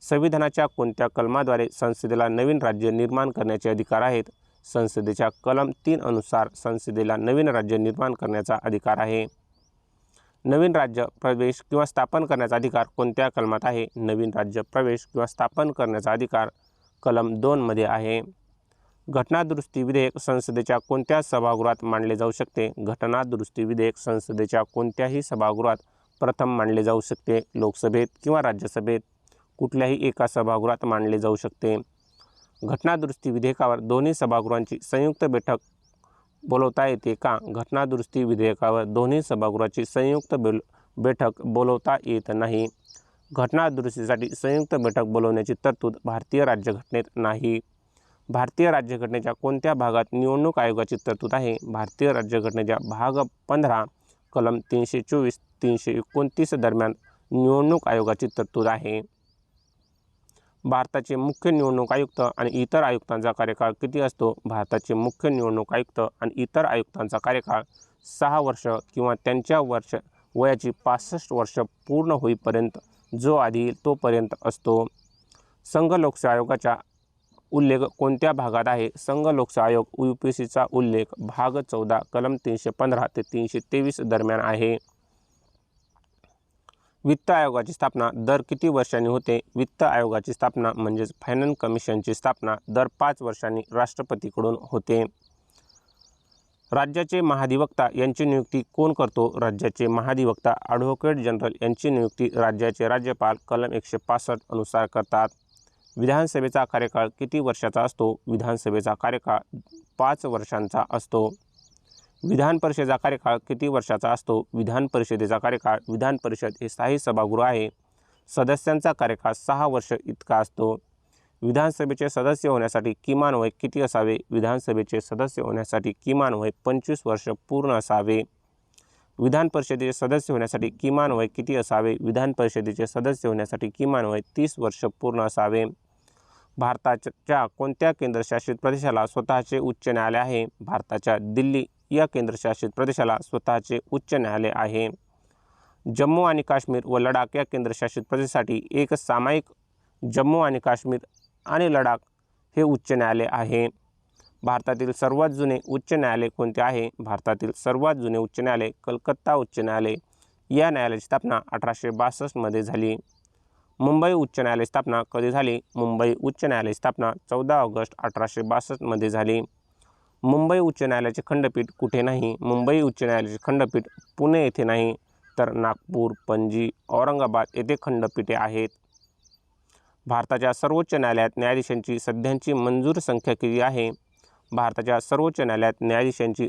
संविधानाच्या कोणत्या कलमाद्वारे संसदेला नवीन राज्य निर्माण करण्याचे अधिकार आहेत? संसदेच्या कलम 3 अनुसार संसदेला नवीन राज्य निर्माण करण्याचा अधिकार आहे. नवीन राज्य प्रवेश किंवा स्थापन करण्याचा अधिकार कोणत्या कलमात आहे? नवीन राज्य प्रवेश किंवा स्थापन करण्याचा अधिकार कलम 2 मध्ये आहे. घटना दुरुस्ती विधेयक संसदेच्या कोणत्या सभागृहात मांडले जाऊ शकते? घटना दुरुस्ती विधेयक संसदेच्या कोणत्याही सभागृहात प्रथम मांडले जाऊ शकते. लोकसभेत किंवा राज्यसभेत कुठल्याही एका सभागृहात मांडले जाऊ शकते. घटना दुरुस्ती विधेयकावर दोन्ही सभागृहांची संयुक्त बैठक बोलवता येते का? घटना दुरुस्ती विधेयकावर दोन्ही सभागृहाची संयुक्त बैठक बोलवता येत नाही. घटना दुरुस्तीसाठी संयुक्त बैठक बोलवण्याची तरतूद भारतीय राज्यघटनेत नाही. भारतीय राज्यघटनेच्या कोणत्या भागात निवडणूक आयोगाची तरतूद आहे? भारतीय राज्यघटनेच्या भाग 15 कलम 324-329 दरम्यान निवडणूक आयोगाची तरतूद आहे. भारताचे मुख्य निवडणूक आयुक्त आणि इतर आयुक्तांचा कार्यकाळ किती असतो? भारताचे मुख्य निवडणूक आयुक्त आणि इतर आयुक्तांचा कार्यकाळ 6 वर्ष किंवा त्यांच्या वयाची 65 वर्ष पूर्ण होईपर्यंत जो आधी येईल तोपर्यंत असतो. संघ लोकसेवा आयोगाचा उल्लेख कोणत्या भागात आहे? संघ लोकसेवा आयोग UPSCचा उल्लेख भाग 14 कलम 315 ते 323 दरम्यान आहे. वित्त आयोगाची स्थापना दर किती वर्षांनी होते? वित्त आयोगाची स्थापना म्हणजेच फायनान्स कमिशनची स्थापना दर 5 वर्षांनी राष्ट्रपतीकडून होते. राज्याचे महाधिवक्ता यांची नियुक्ती कोण करतो? राज्याचे महाधिवक्ता ॲडव्होकेट जनरल यांची नियुक्ती राज्याचे राज्यपाल कलम 165 अनुसार करतात. विधानसभेचा कार्यकाळ किती वर्षाचा असतो? विधानसभेचा कार्यकाळ 5 वर्षांचा असतो. विधान परिषदेचा कार्यकाळ किती वर्षाचा असतो? विधान परिषदेचा कार्यकाळ विधान परिषद हे स्थायी सभागृह आहे. सदस्यांचा कार्यकाळ 6 वर्ष इतका असतो. विधानसभेचे सदस्य होण्यासाठी किमान वय किती असावे? विधानसभेचे सदस्य होण्यासाठी किमान वय 25 वर्ष पूर्ण असावे. विधान परिषदेचे सदस्य होण्यासाठी किमान वय किती असावे? विधान परिषदेचे सदस्य होण्यासाठी किमान वय 30 वर्ष पूर्ण असावे. भारताच्या कोणत्या केंद्रशासित प्रदेशाला स्वतःचे उच्च न्यायालय आहे? भारताच्या दिल्ली या केंद्रशासित प्रदेशाला स्वतःचे उच्च न्यायालय आहे. जम्मू आणि काश्मीर व लडाख या केंद्रशासित प्रदेशासाठी एक सामायिक जम्मू आणि काश्मीर आणि लडाख हे उच्च न्यायालय आहे. भारतातील सर्वात जुने उच्च न्यायालय कोणते आहे? भारतातील सर्वात जुने उच्च न्यायालय कलकत्ता उच्च न्यायालय. या न्यायालयाची स्थापना 1862 मध्ये झाली. मुंबई उच्च न्यायालय स्थापना कधी झाली? मुंबई उच्च न्यायालय स्थापना 14 ऑगस्ट 1862 मध्ये झाली. मुंबई उच्च न्यायालयाचे खंडपीठ कुठे नाही? मुंबई उच्च न्यायालयाचे खंडपीठ पुणे येथे नाही, तर नागपूर, पणजी, औरंगाबाद येथे खंडपीठे आहेत. भारताच्या सर्वोच्च न्यायालयात न्यायाधीशांची सध्याची मंजूर संख्या किती आहे? भारताच्या सर्वोच्च न्यायालयात न्यायाधीशांची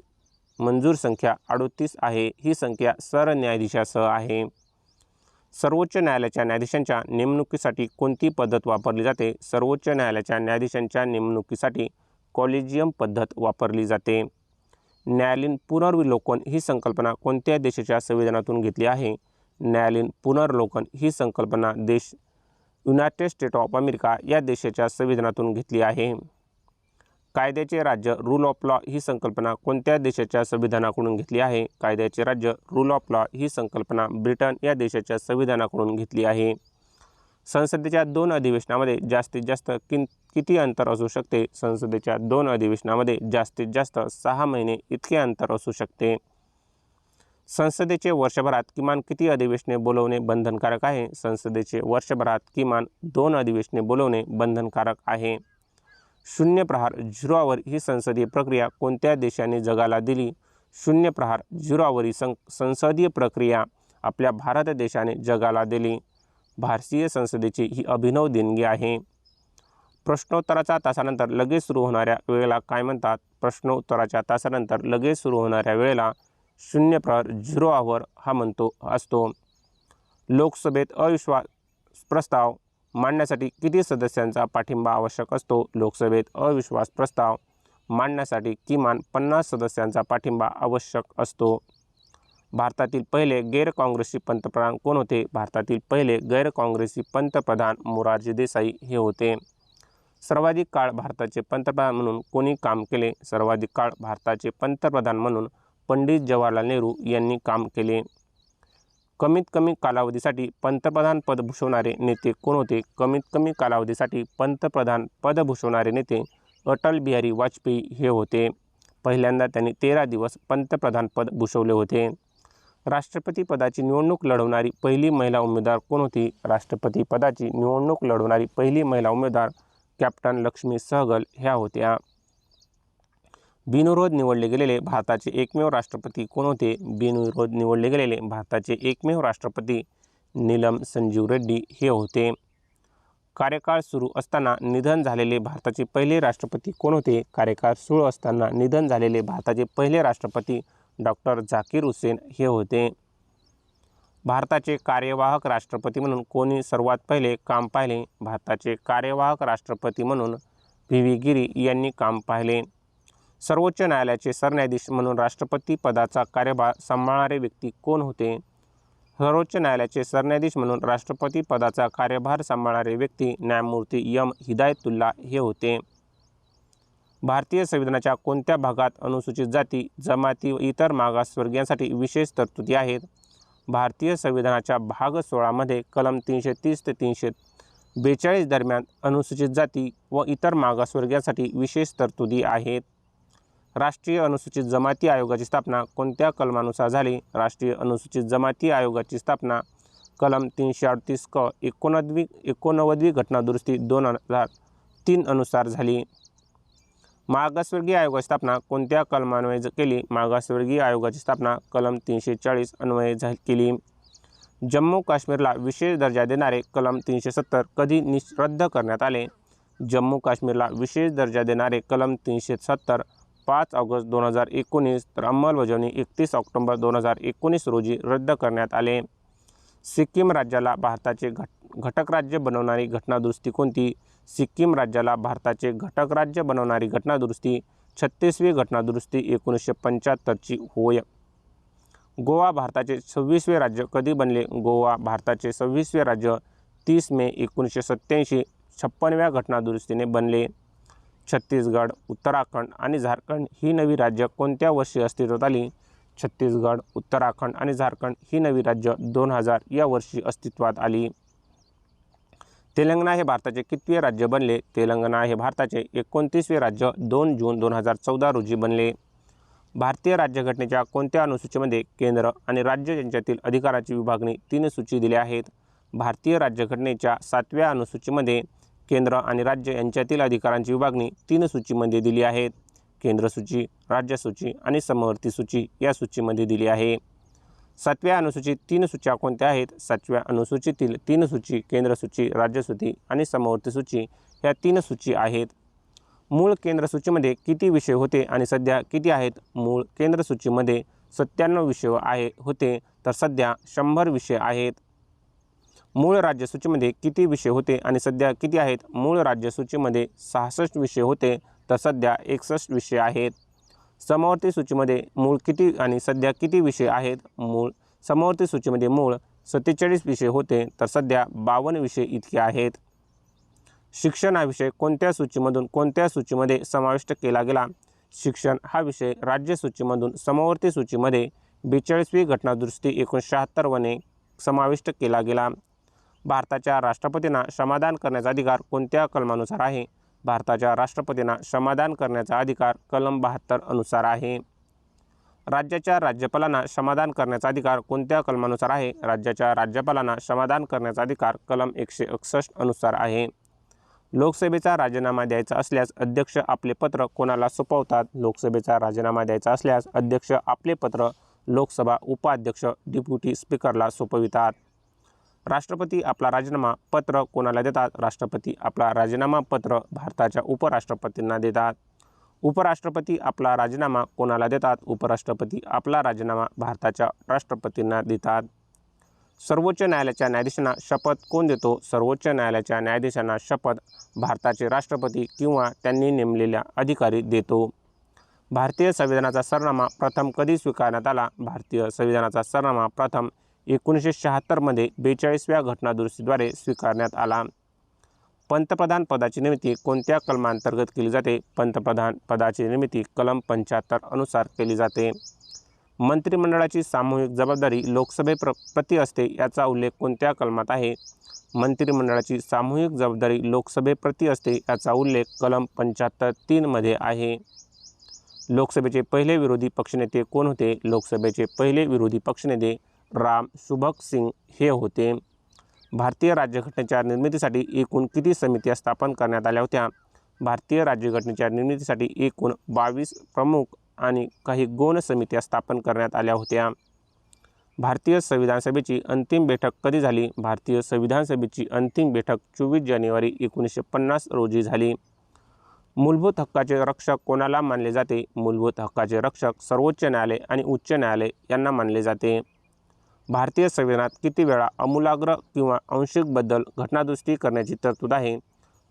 मंजूर संख्या 38 आहे. ही संख्या सरन्यायाधीशासह आहे. सर्वोच्च न्यायालयाच्या न्यायाधीशांच्या नेमणुकीसाठी कोणती पद्धत वापरली जाते? सर्वोच्च न्यायालयाच्या न्यायाधीशांच्या नेमणुकीसाठी कॉलेजियम पद्धत वापरली जाते. न्यायालयीन पुनर्विलोकन ही संकल्पना कोणत्या देशाच्या संविधानातून घेतली आहे? न्यायालयीन पुनर्विलोकन ही संकल्पना युनायटेड स्टेट्स ऑफ अमेरिका या देशाच्या संविधानातून घेतली आहे. कायद्याचे राज्य रूल ऑफ लॉ ही संकल्पना कोणत्या देशाच्या संविधानाकडून घेतली आहे? कायद्याचे राज्य रूल ऑफ लॉ ही संकल्पना ब्रिटन या देशाच्या संविधानाकडून घेतली आहे. संसदेच्या 2 अधिवेशनामध्ये जास्तीत जास्त किती अंतर असू शकते? संसदेच्या 2 अधिवेशनामध्ये जास्तीत जास्त 6 महिने इतके अंतर असू शकते. संसदेचे वर्षभरात किमान किती अधिवेशने बोलवणे बंधनकारक आहे? संसदेचे वर्षभरात किमान 2 अधिवेशने बोलवणे बंधनकारक आहे. शून्य प्रहार 0 आवर ही संसदीय प्रक्रिया कोणत्या देशाने जगाला दिली? शून्य प्रहार 0 आवर ही संसदीय प्रक्रिया आपल्या भारत देशाने जगाला दिली. भारतीय संसदेची ही अभिनव देणगी आहे. प्रश्नोत्तराच्या तासानंतर लगेच सुरू होणाऱ्या वेळेला काय म्हणतात? प्रश्नोत्तराच्या तासानंतर लगेच सुरू होणाऱ्या वेळेला शून्य प्रहर 0 आवर हा असतो. लोकसभेत अविश्वास प्रस्ताव मांडण्यासाठी किती सदस्यांचा पाठिंबा आवश्यक असतो? लोकसभेत अविश्वास प्रस्ताव मांडण्यासाठी किमान 50 सदस्यांचा पाठिंबा आवश्यक असतो. भारतातील पहिले गैर काँग्रेसी पंतप्रधान कोण होते? भारतातील पहिले गैर काँग्रेसी पंतप्रधान मोरारजी देसाई हे होते. सर्वाधिक काळ भारताचे पंतप्रधान म्हणून कोणी काम केले? सर्वाधिक काळ भारताचे पंतप्रधान म्हणून पंडित जवाहरलाल नेहरू यांनी काम केले. कमीत कमी कालावधीसाठी पंतप्रधान पद भूषवणारे नेते कोण होते? कमीत कमी कालावधीसाठी पंतप्रधान पद भूषवणारे नेते अटल बिहारी वाजपेयी हे होते. पहिल्यांदा त्यांनी 13 दिवस पंतप्रधान पद भूषवले होते. राष्ट्रपती पदाची निवडणूक लढवणारी पहिली महिला उमेदवार कोण होती? राष्ट्रपती पदाची निवडणूक लढवणारी पहिली महिला उमेदवार कॅप्टन लक्ष्मी सहगल ह्या होत्या. बिनविरोध निवडले गेलेले भारताचे एकमेव राष्ट्रपती कोण होते? बिनविरोध निवडले गेलेले भारताचे एकमेव राष्ट्रपती नीलम संजीव रेड्डी हे होते. कार्यकाळ सुरू असताना निधन झालेले भारताचे पहिले राष्ट्रपती कोण होते? कार्यकाळ सुरू असताना निधन झालेले भारताचे पहिले राष्ट्रपती डॉक्टर झाकीर हुसेन हे होते. भारताचे कार्यवाहक राष्ट्रपती म्हणून कोणी सर्वात पहिले काम पाहिले? भारताचे कार्यवाहक राष्ट्रपती म्हणून व्ही गिरी यांनी काम पाहिले. सर्वोच्च न्यायालयाचे सरन्यायाधीश म्हणून राष्ट्रपती पदाचा कार्यभार सांभाळणारे व्यक्ती कोण होते? सर्वोच्च न्यायालयाचे सरन्यायाधीश म्हणून राष्ट्रपती पदाचा कार्यभार सांभाळणारे व्यक्ती न्यायमूर्ती एम हिदायतुल्ला हे होते. भारतीय संविधानाच्या कोणत्या भागात अनुसूचित जाती, जमाती व इतर मागासवर्गीयांसाठी विशेष तरतुदी आहेत? भारतीय संविधानाच्या भाग 16 मध्ये कलम 330 ते 342 दरम्यान अनुसूचित जाती व इतर मागासवर्गीयांसाठी विशेष तरतुदी आहेत. राष्ट्रीय अनुसूचित जमाती आयोगाची स्थापना कोणत्या कलमानुसार झाली? राष्ट्रीय अनुसूचित जमाती आयोगाची स्थापना कलम 338 क 89वी घटना दुरुस्ती 2003 अनुसार झाली. मागासवर्गीय आयोगाची स्थापना कोणत्या कलमान्वये केली? मागासवर्गीय आयोगाची स्थापना कलम 340 अन्वये केली. जम्मू काश्मीरला विशेष दर्जा देणारे कलम 370 कधी रद्द करण्यात आले? जम्मू काश्मीरला विशेष दर्जा देणारे कलम 370 5 ऑगस्ट 2019 तर अंमलबजावणी 31 ऑक्टोबर 2019 रोजी रद्द करण्यात आले. सिक्कीम राज्याला भारताचे घटक राज्य बनवणारी घटना दुरुस्ती कोणती? सिक्कीम राज्याला भारताचे घटक राज्य बनवणारी घटनादुरुस्ती 36वी घटनादुरुस्ती 1975ची होय. गोवा भारताचे 26वे राज्य कधी बनले? गोवा भारताचे 26वे राज्य 30 मे 1987 56व्या घटनादुरुस्तीने बनले. छत्तीसगड, उत्तराखंड आणि झारखंड ही नवी राज्य कोणत्या वर्षी अस्तित्वात आली? छत्तीसगड, उत्तराखंड आणि झारखंड ही नवी राज्य 2000 या वर्षी अस्तित्वात आली. तेलंगणा हे भारताचे कितवे राज्य बनले? तेलंगणा हे भारताचे 29वे राज्य 2 जून 2014 रोजी बनले. भारतीय राज्यघटनेच्या कोणत्या अनुसूचीमध्ये केंद्र आणि राज्य यांच्यातील अधिकाराची विभागणी 3 सूची दिल्या आहेत? भारतीय राज्यघटनेच्या 7व्या अनुसूचीमध्ये केंद्र आणि राज्य यांच्यातील अधिकारांची विभागणी 3 सूचीमध्ये दिली आहे. केंद्र सूची, राज्य सूची आणि समवर्ती सूची या सूचीमध्ये दिली आहे. 7व्या अनुसूचीत 3 सूच्या कोणत्या आहेत? 7व्या अनुसूचीतील 3 सूची केंद्र सूची, राज्य सूची आणि समवर्ती सूची ह्या 3 सूची आहेत. मूळ केंद्र सूचीमध्ये किती विषय होते आणि सध्या किती आहेत? मूळ केंद्र सूचीमध्ये 97 विषय होते तर सध्या 100 विषय आहेत. मूळ राज्य सूचीमध्ये किती विषय होते आणि सध्या किती आहेत? मूळ राज्य सूचीमध्ये 66 विषय होते तर सध्या 61 विषय आहेत. समवर्ती सूचीमध्ये मूळ किती आणि सध्या किती विषय आहेत? समवर्ती सूचीमध्ये मूळ 47 विषय होते तर सध्या 52 विषय इतके आहेत. शिक्षण हा विषय कोणत्या सूचीमधून कोणत्या सूचीमध्ये समाविष्ट केला गेला? शिक्षण हा विषय राज्य सूचीमधून समवर्ती सूचीमध्ये 42वी घटनादुरुस्ती 1976 ने समाविष्ट केला गेला. भारताच्या राष्ट्रपतींना श्रमदान करण्याचा अधिकार कोणत्या कलमानुसार आहे? भारताच्या राष्ट्रपतींना श्रमदान करण्याचा अधिकार कलम 72 अनुसार आहे. राज्याच्या राज्यपालांना श्रमदान करण्याचा अधिकार कोणत्या कलमानुसार आहे? राज्याच्या राज्यपालांना श्रमदान करण्याचा अधिकार कलम 161 अनुसार आहे. लोकसभेचा राजीनामा द्यायचा असल्यास अध्यक्ष आपले पत्र कोणाला सोपवतात? लोकसभेचा राजीनामा द्यायचा असल्यास अध्यक्ष आपले पत्र लोकसभा उपाध्यक्ष डेप्युटी स्पीकरला सोपवितात. राष्ट्रपती आपला राजीनामा पत्र कोणाला देतात? राष्ट्रपती आपला राजीनामा पत्र भारताच्या उपराष्ट्रपतींना देतात. उपराष्ट्रपती आपला राजीनामा कोणाला देतात? उपराष्ट्रपती आपला राजीनामा भारताच्या राष्ट्रपतींना देतात. सर्वोच्च न्यायालयाच्या न्यायाधीशांना शपथ कोण देतो? सर्वोच्च न्यायालयाच्या न्यायाधीशांना शपथ भारताचे राष्ट्रपती किंवा त्यांनी नेमलेला अधिकारी देतो. भारतीय संविधानाचा सरनामा प्रथम कधी स्वीकारण्यात आला? भारतीय संविधानाचा सरनामा प्रथम 1976 मध्ये 42व्या घटनादुरुस्तीद्वारे स्वीकारण्यात आला. पंतप्रधान पदाची निर्मिती कोणत्या कलमांतर्गत केली जाते? पंतप्रधान पदाची निर्मिती कलम 75 अनुसार केली जाते. मंत्रिमंडळाची सामूहिक जबाबदारी लोकसभेप्रती असते याचा उल्लेख कोणत्या कलमात आहे? मंत्रिमंडळाची सामूहिक जबाबदारी लोकसभेप्रती असते याचा उल्लेख कलम 75(3) मध्ये आहे. लोकसभेचे पहिले विरोधी पक्षनेते कोण होते? लोकसभेचे पहिले विरोधी पक्षनेते राम सुभग सिंग हे होते. भारतीय राज्यघटनेच्या निर्मितीसाठी एकूण किती समित्या स्थापन करण्यात आल्या होत्या? भारतीय राज्यघटनेच्या निर्मितीसाठी एकूण 22 प्रमुख आणि काही गौण समित्या स्थापन करण्यात आल्या होत्या. भारतीय संविधान सभेची अंतिम बैठक कधी झाली? भारतीय संविधान सभेची अंतिम बैठक 24 जानेवारी 1950 रोजी झाली. मूलभूत हक्काचे रक्षक कोणाला मानले जाते? मूलभूत हक्काचे रक्षक सर्वोच्च न्यायालय आणि उच्च न्यायालय यांना मानले जाते. भारतीय संविधानात किती वेळा आमूलाग्र किंवा आंशिक बदल घटनादुरुस्ती करण्याची तरतूद आहे?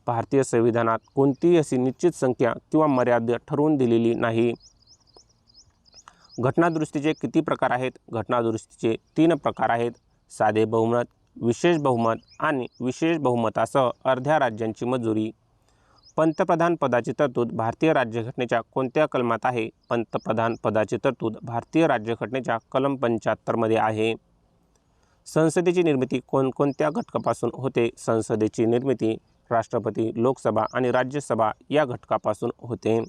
भारतीय संविधानात कोणतीही अशी निश्चित संख्या किंवा मर्यादा ठरवून दिलेली नाही. घटनादुरुस्तीचे किती प्रकार आहेत? घटनादुरुस्तीचे 3 प्रकार आहेत: साधे बहुमत, विशेष बहुमत आणि विशेष बहुमतासह अर्ध्या राज्यांची मंजुरी. पंतप्रधान पदाची तरतूद भारतीय राज्यघटनेच्या कोणत्या कलमात आहे? पंतप्रधान पदाची तरतूद भारतीय राज्यघटनेच्या कलम 75 मध्ये आहे. संसदेची निर्मिती कोणकोणत्या घटकापासून होते? संसदेची निर्मिती राष्ट्रपती, लोकसभा आणि राज्यसभा या घटकापासून होते.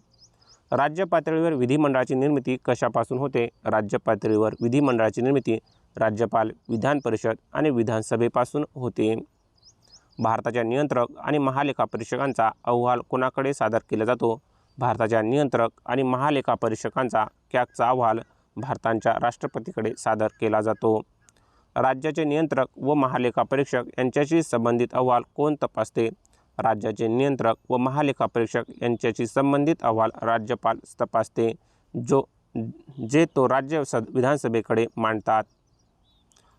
राज्य पातळीवर विधिमंडळाची निर्मिती कशापासून होते? राज्य पातळीवर विधिमंडळाची निर्मिती राज्यपाल, विधान परिषद आणि विधानसभेपासून होते. भारताच्या नियंत्रक आणि महालेखापरीक्षकांचा अहवाल कोणाकडे सादर केला जातो? भारताच्या नियंत्रक आणि महालेखापरीक्षकांचा कॅगचा अहवाल भारताच्या राष्ट्रपतीकडे सादर केला जातो. राज्याचे नियंत्रक व महालेखापरीक्षक यांच्याशी संबंधित अहवाल कोण तपासते? राज्याचे नियंत्रक व महालेखापरीक्षक यांच्याशी संबंधित अहवाल राज्यपाल तपासते, जे तो राज्य विधानसभेकडे मांडतात.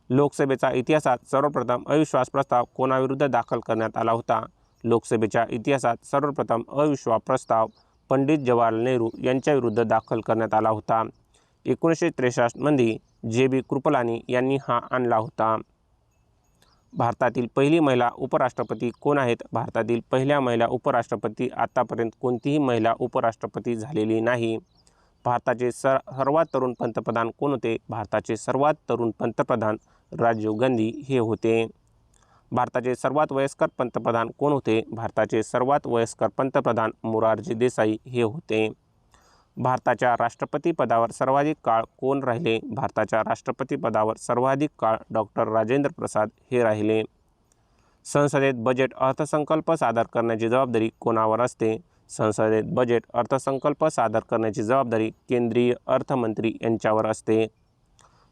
लोकसभेचा इतिहासात सर्वप्रथम अविश्वास प्रस्ताव कोणाविरुद्ध दाखल करण्यात आला होता? लोकसभेच्या इतिहासात सर्वप्रथम अविश्वास प्रस्ताव पंडित जवाहरलाल नेहरू यांच्याविरुद्ध दाखल करण्यात आला होता. 1963 मध्ये जे.बी. कृपलानी यांनी हा आणला होता. भारतातील पहिली महिला उपराष्ट्रपती कोण आहेत? भारतातील पहिल्या महिला उपराष्ट्रपती आतापर्यंत कोणतीही महिला उपराष्ट्रपती झालेली नाही. भारताचे सर्वात तरुण पंतप्रधान कोण होते? भारताचे सर्वात तरुण पंतप्रधान राजीव गांधी हे होते. भारताचे सर्वात वयस्कर पंतप्रधान कोण होते? भारताचे सर्वात वयस्कर पंतप्रधान मोरारजी देसाई हे होते. भारताच्या राष्ट्रपती पदावर सर्वाधिक काळ कोण राहिले? भारताच्या राष्ट्रपती पदावर सर्वाधिक काळ डॉक्टर राजेंद्र प्रसाद हे राहिले. संसदेत बजेट अर्थसंकल्प सादर करण्याची जबाबदारी कोणावर असते? संसदेत बजेट अर्थसंकल्प सादर करण्याची जबाबदारी केंद्रीय अर्थमंत्री यांच्यावर असते.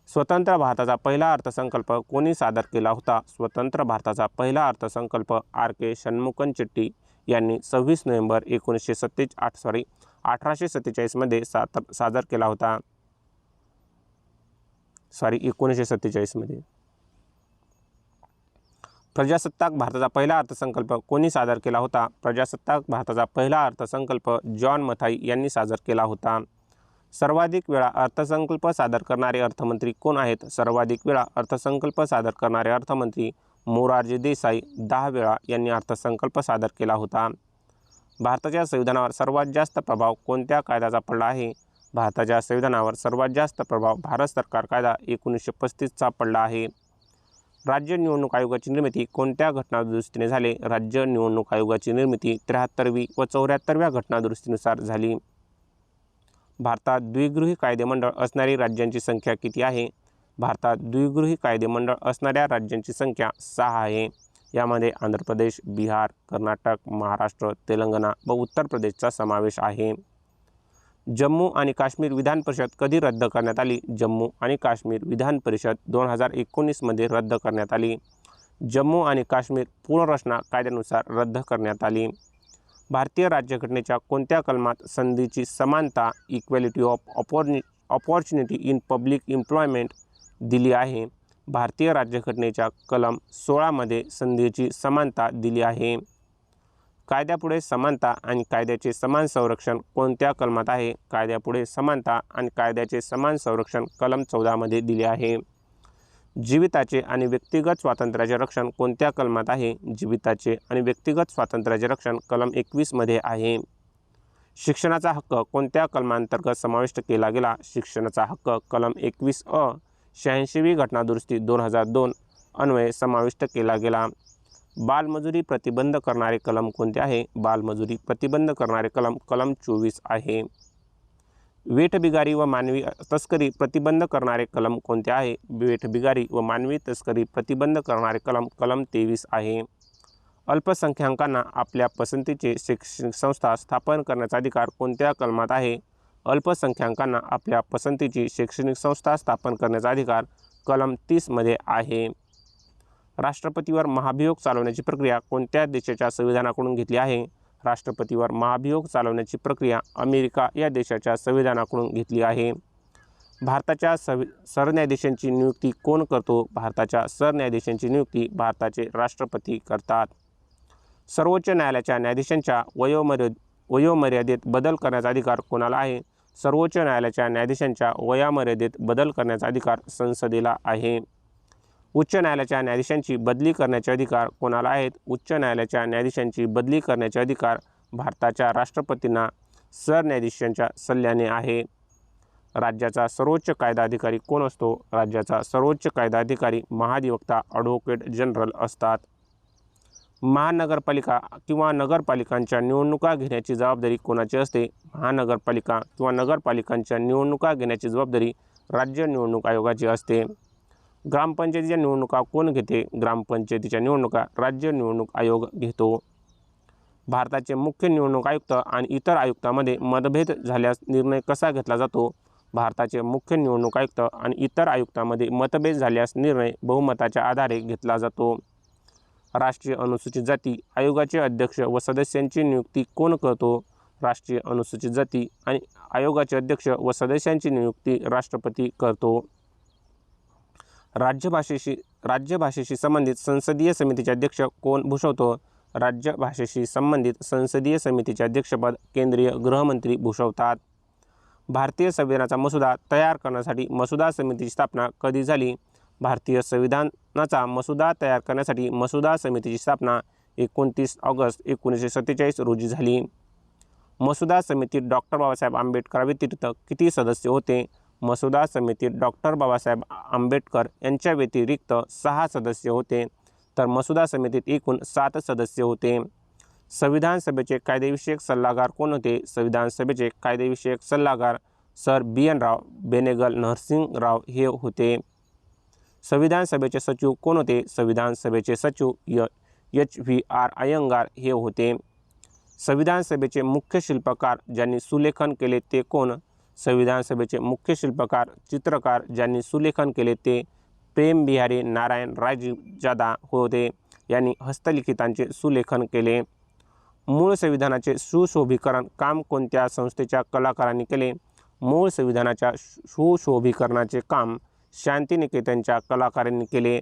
स्वतंत्र भारताचा पहिला अर्थसंकल्प कोणी सादर केला होता? स्वतंत्र भारताचा पहिला अर्थसंकल्प R.K. षण्मुगन चेट्टी यांनी 26 नोव्हेंबर 1847 मध्ये सादर केला होता. 1947 मध्ये. प्रजासत्ताक भारताचा पहिला अर्थसंकल्प कोणी सादर केला होता? प्रजासत्ताक भारताचा पहिला अर्थसंकल्प जॉन मथाई यांनी सादर केला होता. सर्वाधिक वेळा अर्थसंकल्प सादर करणारे अर्थमंत्री कोण आहेत? सर्वाधिक वेळा अर्थसंकल्प सादर करणारे अर्थमंत्री मोरारजी देसाई 10 वेळा यांनी अर्थसंकल्प सादर केला होता. भारताच्या संविधानावर सर्वात जास्त प्रभाव कोणत्या कायद्याचा पडला आहे? भारताच्या संविधानावर सर्वात जास्त प्रभाव भारत सरकार कायदा 1935चा पडला आहे. राज्य निवडणूक आयोगाची निर्मिती कोणत्या घटनादुरुस्तीने झाली? राज्य निवडणूक आयोगाची निर्मिती 73वी व 74व्या घटनादुरुस्तीनुसार झाली. भारतात द्विगृही कायदेमंडळ असणारी राज्यांची संख्या किती आहे? भारतात द्विगृही कायदेमंडळ असणाऱ्या राज्यांची संख्या 6 आहे. यामध्ये आंध्र प्रदेश, बिहार, कर्नाटक, महाराष्ट्र, तेलंगणा व उत्तर प्रदेशचा समावेश आहे. जम्मू आणि काश्मीर विधान परिषद कधी रद्द करण्यात आली? जम्मू आणि काश्मीर विधान परिषद 2019 मध्ये रद्द करण्यात आली. जम्मू आणि काश्मीर पुनर्रचना कायद्यानुसार रद्द करण्यात आली. भारतीय राज्यघटनेच्या कोणत्या कलमात संधीची समानता equality of opportunity in public employment दिली आहे? भारतीय राज्यघटनेच्या कलम 16 मध्ये संधीची समानता दिली आहे. कायद्यापुढे समानता आणि कायद्याचे समान संरक्षण कोणत्या कलमात आहे? कायद्यापुढे समानता आणि कायद्याचे समान संरक्षण कलम 14 मध्ये दिले आहे. जीविताचे आणि व्यक्तिगत स्वातंत्र्याचे रक्षण कोणत्या कलमात आहे? जीविताचे आणि व्यक्तिगत स्वातंत्र्याचे रक्षण कलम 21 मध्ये आहे. शिक्षणाचा हक्क कोणत्या कलमांतर्गत समाविष्ट केला गेला? शिक्षणाचा हक्क कलम 21 86वी घटनादुरुस्ती 2002 अन्वये समाविष्ट केला गेला. बालमजुरी प्रतिबंध करणारे कलम कोणते आहे? बालमजुरी प्रतिबंध करणारे कलम 24 आहे. वेठबिगारी व मानवी तस्करी प्रतिबंध करणारे कलम कोणते आहे? वेठबिगारी व मानवी तस्करी प्रतिबंध करणारे कलम 23 आहे. अल्पसंख्याकांना आपल्या पसंतीचे शैक्षणिक संस्था स्थापन करण्याचा अधिकार कोणत्या कलमात आहे? अल्पसंख्याकांना आपल्या पसंतीची शैक्षणिक संस्था स्थापन करण्याचा अधिकार कलम 30 मध्ये आहे. राष्ट्रपतीवर महाभियोग चालवण्याची प्रक्रिया कोणत्या देशाच्या संविधानाकडून घेतली आहे? राष्ट्रपतीवर महाभियोग चालवण्याची प्रक्रिया अमेरिका या देशाच्या संविधानाकडून घेतली आहे. भारताच्या सरन्यायाधीशांची नियुक्ती कोण करतो? भारताच्या सरन्यायाधीशांची नियुक्ती भारताचे राष्ट्रपती करतात. सर्वोच्च न्यायालयाच्या न्यायाधीशांच्या वयोमर्यादेत बदल करण्याचा अधिकार कोणाला आहे? सर्वोच्च न्यायालयाच्या न्यायाधीशांच्या वयोमर्यादेत बदल करण्याचा अधिकार संसदेला आहे. उच्च न्यायालयाच्या न्यायाधीशांची बदली करण्याचे अधिकार कोणाला आहेत? उच्च न्यायालयाच्या न्यायाधीशांची बदली करण्याचे अधिकार भारताच्या राष्ट्रपतींना सरन्यायाधीशांच्या सल्ल्याने आहे. राज्याचा सर्वोच्च कायदा अधिकारी कोण असतो? राज्याचा सर्वोच्च कायदा अधिकारी महाधिवक्ता ॲडव्होकेट जनरल असतात. महानगरपालिका किंवा नगरपालिकांच्या निवडणुका घेण्याची जबाबदारी कोणाची असते? महानगरपालिका किंवा नगरपालिकांच्या निवडणुका घेण्याची जबाबदारी राज्य निवडणूक आयोगाची असते. ग्रामपंचायतीच्या निवडणुका कोण घेते? ग्रामपंचायतीच्या निवडणुका राज्य निवडणूक आयोग घेतो. भारताचे मुख्य निवडणूक आयुक्त आणि इतर आयुक्तांमध्ये मतभेद झाल्यास निर्णय कसा घेतला जातो? भारताचे मुख्य निवडणूक आयुक्त आणि इतर आयुक्तांमध्ये मतभेद झाल्यास निर्णय बहुमताच्या आधारे घेतला जातो. राष्ट्रीय अनुसूचित जाती आयोगाचे अध्यक्ष व सदस्यांची नियुक्ती कोण करतो? राष्ट्रीय अनुसूचित जाती आणि आयोगाचे अध्यक्ष व सदस्यांची नियुक्ती राष्ट्रपती करतो. राज्यभाषेशी संबंधित संसदीय समितीचे अध्यक्ष कोण भूषवतो? राज्यभाषेशी संबंधित संसदीय समितीचे अध्यक्षपद केंद्रीय गृहमंत्री भूषवतात. भारतीय संविधानाचा मसुदा तयार करण्यासाठी मसुदा समितीची स्थापना कधी झाली? भारतीय संविधानाचा मसुदा तयार करण्यासाठी मसुदा समितीची स्थापना 29 ऑगस्ट 1947 रोजी झाली. मसुदा समितीत डॉक्टर बाबासाहेब आंबेडकरांव्यतिरिक्त किती सदस्य होते? मसुदा समितीत डॉक्टर बाबासाहेब आंबेडकर यांच्या व्यतिरिक्त 6 सदस्य होते, तर मसुदा समितीत एकूण 7 सदस्य होते. संविधान सभेचे कायदेविषयक सल्लागार कोण होते? संविधान सभेचे कायदेविषयक सल्लागार सर BN राव बेनेगल नरसिंह राव हे होते. संविधान सभेचे सचिव कोण होते? संविधान सभेचे सचिव HVR अय्यंगार हे होते. संविधान सभेचे मुख्य शिल्पकार ज्यांनी सुलेखन केले ते कोण? संविधान सभेचे मुख्य शिल्पकार चित्रकार ज्यांनी सुलेखन केले ते प्रेमबिहारी नारायण रायजादा होते. यांनी हस्तलिखितांचे सुलेखन केले. मूळ संविधानाचे सुशोभीकरण काम कोणत्या संस्थेच्या कलाकारांनी केले? मूळ संविधानाच्या सुशोभीकरणाचे काम शांतिनिकेतनच्या कलाकारांनी केले.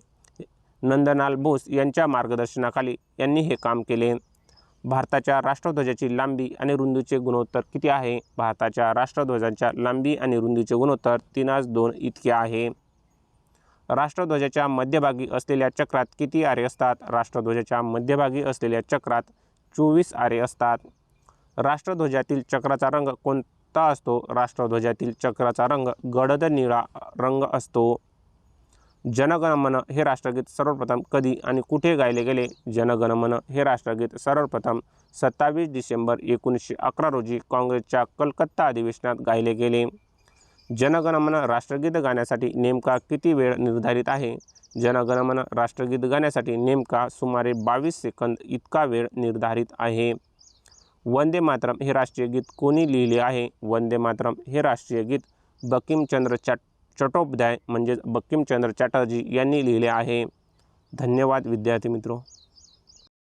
नंदलाल बोस यांच्या मार्गदर्शनाखाली यांनी हे काम केले. भारताच्या राष्ट्रध्वजाची लांबी आणि रुंदीचे गुणोत्तर किती आहे? भारताच्या राष्ट्रध्वजाच्या लांबी आणि रुंदीचे गुणोत्तर 3:2 इतके आहे. राष्ट्रध्वजाच्या मध्यभागी असलेल्या चक्रात किती आरे असतात? राष्ट्रध्वजाच्या मध्यभागी असलेल्या चक्रात 24 आरे असतात. राष्ट्रध्वजातील चक्राचा रंग कोणता असतो? राष्ट्रध्वजातील चक्राचा रंग गडद निळा रंग असतो. जनगणमन हे राष्ट्रगीत सर्वप्रथम कधी आणि कुठे गायले गेले? जनगणमन हे राष्ट्रगीत सर्वप्रथम 27 डिसेंबर 1911 रोजी काँग्रेसच्या कलकत्ता अधिवेशनात गायले गेले. जनगणमन राष्ट्रगीत गाण्यासाठी नेमका किती वेळ निर्धारित आहे? जनगणमन राष्ट्रगीत गाण्यासाठी नेमका सुमारे 22 सेकंद इतका वेळ निर्धारित आहे. वंदे मातरम हे राष्ट्रीय गीत कोणी लिहिले आहे? वंदे मातरम हे राष्ट्रीय गीत बंकिमचंद्र चट्टोपाध्याय म्हणजेच बंकिमचंद्र चटर्जी यांनी लिहिले आहे. धन्यवाद विद्यार्थी मित्रो.